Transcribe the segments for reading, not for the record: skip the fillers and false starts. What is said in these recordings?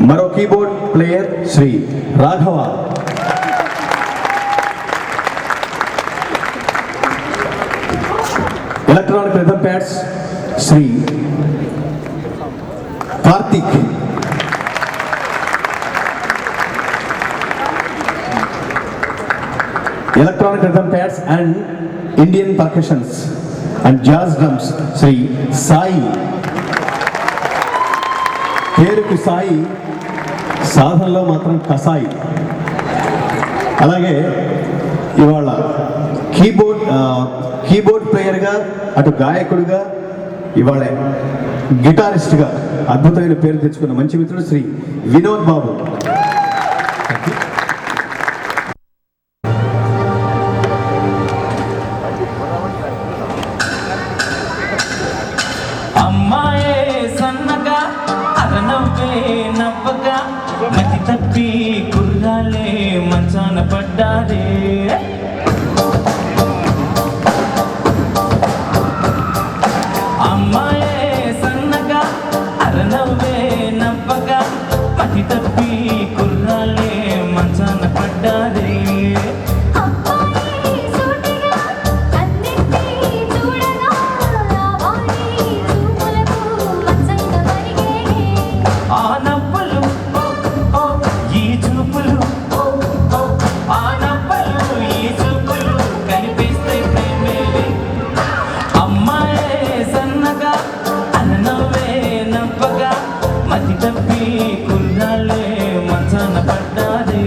మరో keyboard player Shri Raghava. Electronic rhythm pads Shri Karthik. Electronic rhythm pads and Indian percussions and jazz drums Shri Sai. పేరుకు సాయి, సాధనలో మాత్రం కసాయి. అలాగే ఇవాళ కీబోర్డ్ ప్లేయర్గా, అటు గాయకుడిగా, ఇవాళ గిటారిస్ట్గా అద్భుతమైన పేరు తెచ్చుకున్న మంచి మిత్రుడు శ్రీ వినోద్ బాబు. అమ్మాయే సన్నగా అరనవ్వే నవ్వగా మతి తప్పి కుర్రాలే మంచాన పడ్డారే. అమ్మాయే సన్నగా అరనవ్వే నవ్వగా మతి తప్పి కుర్రాలే మంచాన పడ్డారే. మతి తప్పి కుర్రాలే మంచాన పడ్డారే.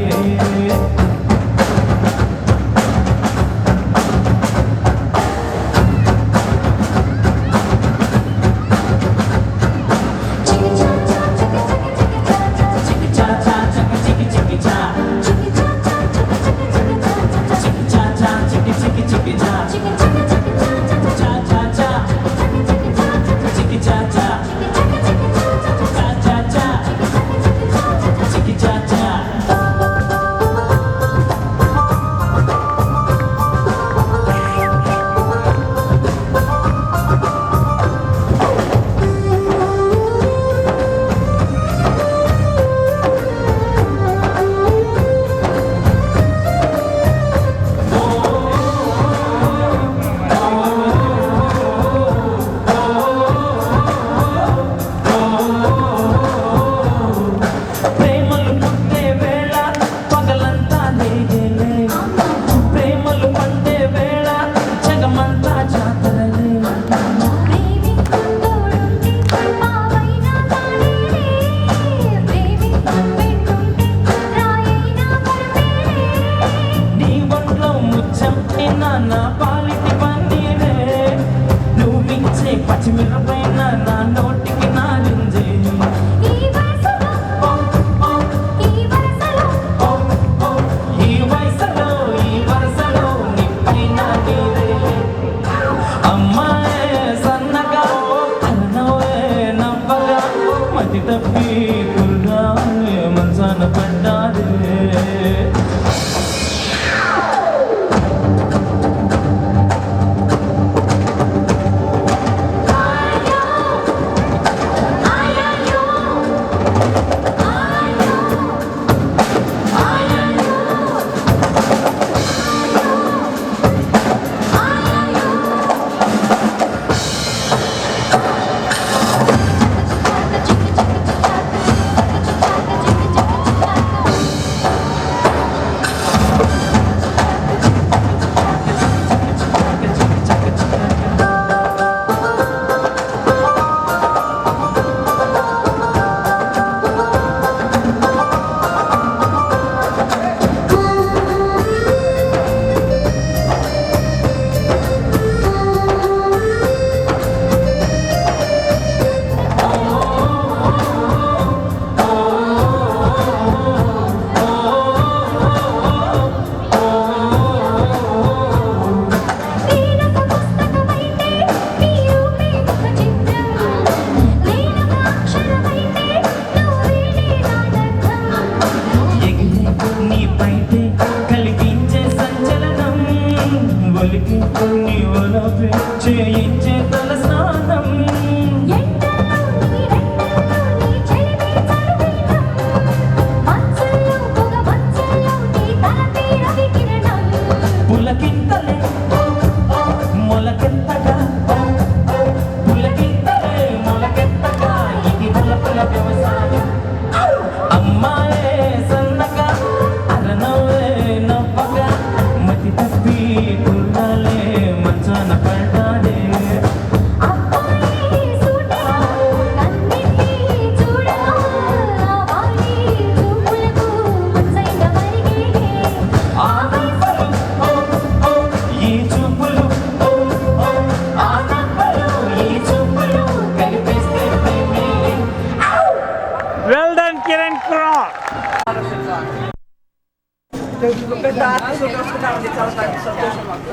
పచ్చిమిరపైన నా నోటికి నారింజే. ఈ వరసలో నిప్పైన నీరే. అమ్మాయే సన్నగా అన్నవే నవ్వగా మతి తప్పి కుర్రాలే మంచాన పడ్డారే. పెద్ద ఆర్టిస్ట్ చూసుకుంటామండి చాలా సంతోషం మాకు